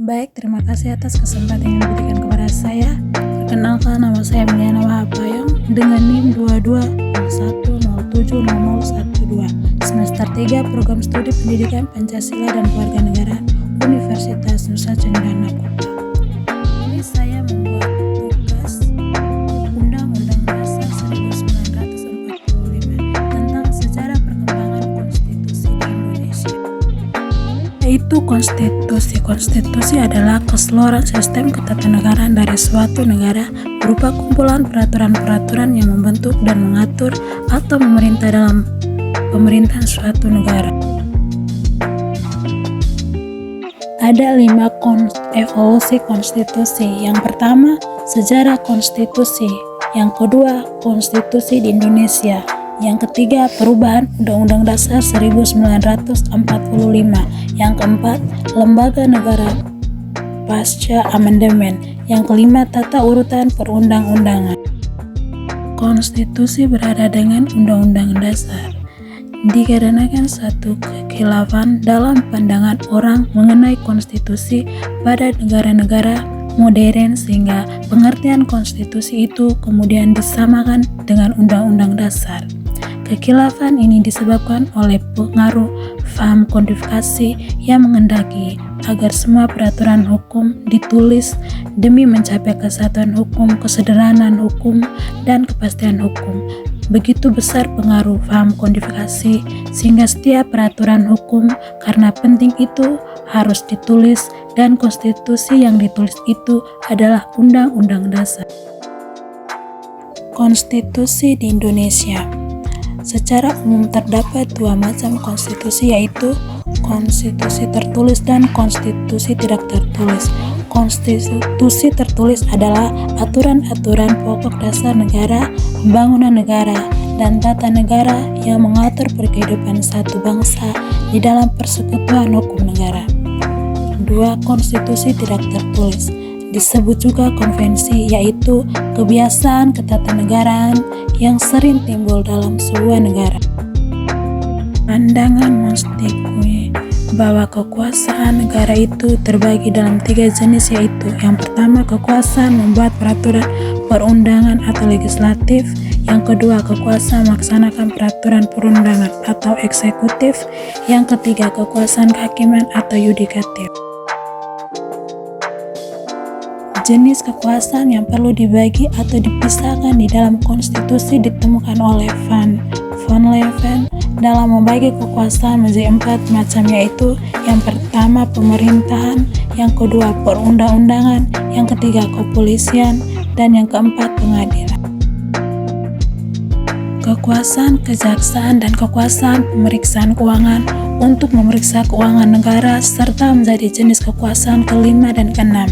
Baik, terima kasih atas kesempatan yang diberikan kepada saya. Perkenalkan, nama saya Miliana Wahapayong dengan NIM 2201070012, semester 3 Program Studi Pendidikan Pancasila dan Kewarganegaraan Universitas Nusa Cendana Kota. Ini saya membuat tugas Undang-Undang Dasar 1945 tentang sejarah perkembangan konstitusi di Indonesia. Yaitu konstitusi adalah keseluruhan sistem ketatanegaraan dari suatu negara berupa kumpulan peraturan-peraturan yang membentuk dan mengatur atau memerintah dalam pemerintahan suatu negara. Ada 5 evolusi konstitusi. Yang pertama, sejarah konstitusi. Yang kedua, konstitusi di Indonesia. Yang ketiga, perubahan Undang-Undang Dasar 1945. Yang keempat, lembaga negara pasca amandemen. Yang kelima, tata urutan perundang-undangan. Konstitusi berada dengan Undang-Undang Dasar dikarenakan satu kekhilafan dalam pandangan orang mengenai konstitusi pada negara-negara modern, sehingga pengertian konstitusi itu kemudian disamakan dengan Undang-Undang Dasar. Kekhilafan ini disebabkan oleh pengaruh paham kodifikasi yang menghendaki agar semua peraturan hukum ditulis demi mencapai kesatuan hukum, kesederhanaan hukum, dan kepastian hukum. Begitu besar pengaruh paham kodifikasi sehingga setiap peraturan hukum karena penting itu harus ditulis, dan konstitusi yang ditulis itu adalah Undang-Undang Dasar. Konstitusi di Indonesia. Secara umum terdapat 2 macam konstitusi, yaitu konstitusi tertulis dan konstitusi tidak tertulis. Konstitusi tertulis adalah aturan-aturan pokok dasar negara, pembangunan negara, dan tata negara yang mengatur kehidupan satu bangsa di dalam persekutuan hukum negara. 2. Konstitusi tidak tertulis disebut juga konvensi, yaitu kebiasaan ketatanegaraan yang sering timbul dalam sebuah negara. Pandangan Mostikui bahwa kekuasaan negara itu terbagi dalam 3 jenis, yaitu yang pertama, kekuasaan membuat peraturan perundangan atau legislatif. Yang kedua, kekuasaan melaksanakan peraturan perundangan atau eksekutif. Yang ketiga, kekuasaan kehakiman atau yudikatif. Jenis kekuasaan yang perlu dibagi atau dipisahkan di dalam konstitusi ditemukan oleh Van Leeuwen dalam membagi kekuasaan menjadi 4 macam, yaitu yang pertama pemerintahan, yang kedua perundang-undangan, yang ketiga kepolisian, dan yang keempat pengadilan. Kekuasaan kejaksaan dan kekuasaan pemeriksaan keuangan untuk memeriksa keuangan negara, serta menjadi jenis kekuasaan kelima dan keenam.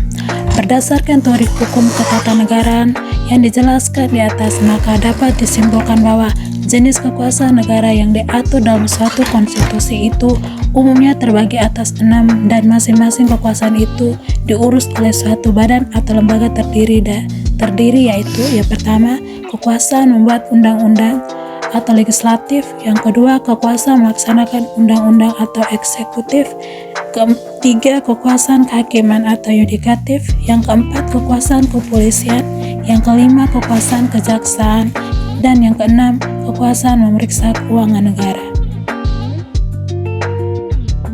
Berdasarkan teori hukum ketatanegaraan yang dijelaskan di atas, maka dapat disimpulkan bahwa jenis kekuasaan negara yang diatur dalam suatu konstitusi itu umumnya terbagi atas 6, dan masing-masing kekuasaan itu diurus oleh suatu badan atau lembaga terdiri, yaitu yang pertama, kekuasaan membuat undang-undang atau legislatif, yang kedua, kekuasaan melaksanakan undang-undang atau eksekutif, ketiga, kekuasaan kehakiman atau yudikatif, yang keempat, kekuasaan kepolisian, yang kelima, kekuasaan kejaksaan, dan yang keenam, kekuasaan memeriksa keuangan negara.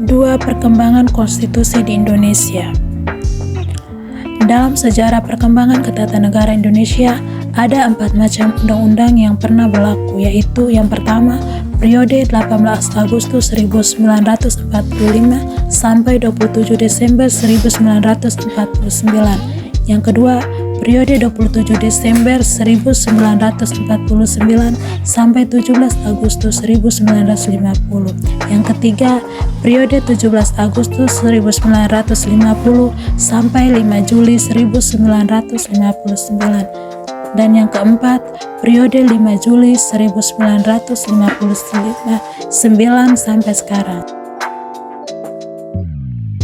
2. Perkembangan konstitusi di Indonesia. Dalam sejarah perkembangan ketatanegaraan Indonesia, ada 4 macam undang-undang yang pernah berlaku, yaitu yang pertama, periode 18 Agustus 1945 sampai 27 Desember 1949. Yang kedua, periode 27 Desember 1949 sampai 17 Agustus 1950. Yang ketiga, periode 17 Agustus 1950 sampai 5 Juli 1959. Dan yang keempat, periode 5 Juli 1959 sampai sekarang.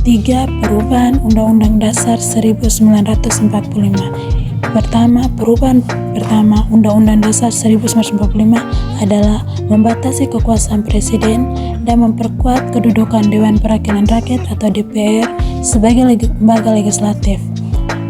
3. Perubahan Undang-Undang Dasar 1945. pertama, perubahan pertama Undang-Undang Dasar 1945 adalah membatasi kekuasaan presiden dan memperkuat kedudukan Dewan Perwakilan Rakyat atau DPR sebagai lembaga legislatif.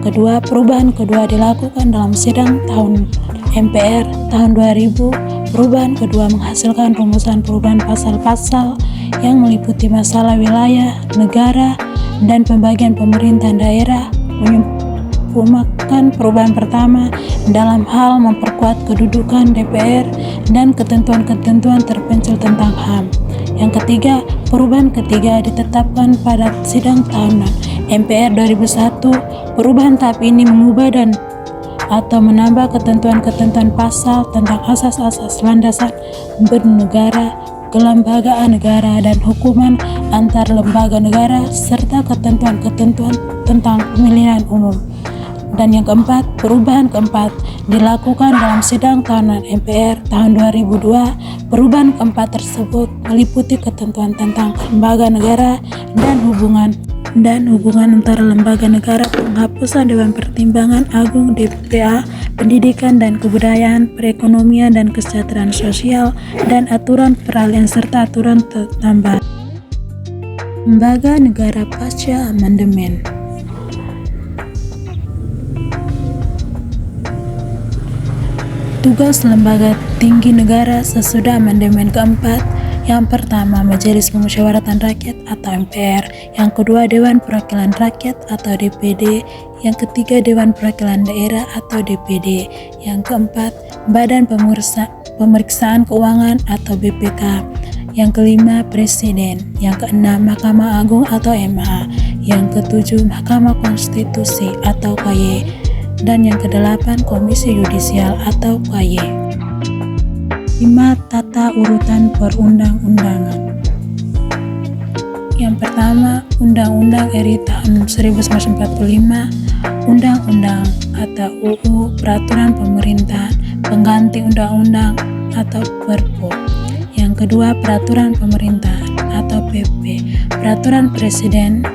Kedua, perubahan kedua dilakukan dalam sidang tahun MPR tahun 2000. Perubahan kedua menghasilkan rumusan perubahan pasal-pasal yang meliputi masalah wilayah, negara, dan pembagian pemerintahan daerah. Menyempurnakan perubahan pertama dalam hal memperkuat kedudukan DPR dan ketentuan-ketentuan terpencil tentang HAM. Yang ketiga, perubahan ketiga ditetapkan pada sidang tahunan MPR 2001. Perubahan tahap ini mengubah dan atau menambah ketentuan-ketentuan pasal tentang asas-asas landasan bernegara, kelembagaan negara, dan hukuman antar lembaga negara, serta ketentuan-ketentuan tentang pemilihan umum. Dan yang keempat, perubahan keempat dilakukan dalam sidang tahunan MPR tahun 2002. Perubahan keempat tersebut meliputi ketentuan tentang lembaga negara dan hubungan antara lembaga negara, penghapusan Dewan Pertimbangan Agung DPA, pendidikan dan kebudayaan, perekonomian dan kesejahteraan sosial, dan aturan peralihan serta aturan tambahan. Lembaga negara pasca amandemen. Tugas lembaga tinggi negara sesudah amandemen keempat. Yang pertama, Majelis Pemusyawaratan Rakyat atau MPR. Yang kedua, Dewan Perwakilan Rakyat atau DPD. Yang ketiga, Dewan Perwakilan Daerah atau DPD. Yang keempat, Badan Pemeriksaan Keuangan atau BPK. Yang kelima, Presiden. Yang keenam, Mahkamah Agung atau MA. Yang ketujuh, Mahkamah Konstitusi atau KY. Dan yang kedelapan, Komisi Yudisial atau KY. 5. Tata urutan perundang-undangan. Yang pertama, Undang-Undang RI tahun 1945, Undang-Undang atau UU Peraturan Pemerintahan pengganti Undang-Undang atau Perpu. Yang kedua, Peraturan Pemerintahan atau PP, Peraturan Presiden,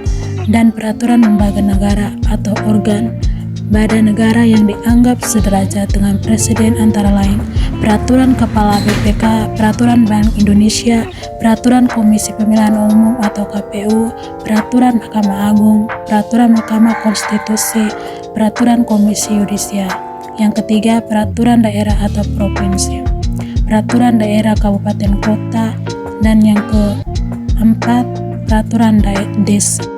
dan Peraturan Lembaga Negara atau organ badan negara yang dianggap sederajat dengan presiden antara lain Peraturan Kepala BPK, Peraturan Bank Indonesia, Peraturan Komisi Pemilihan Umum atau KPU, Peraturan Mahkamah Agung, Peraturan Mahkamah Konstitusi, Peraturan Komisi Yudisial. Yang ketiga, Peraturan Daerah atau Provinsi, Peraturan Daerah Kabupaten Kota, dan yang keempat, Peraturan Desa.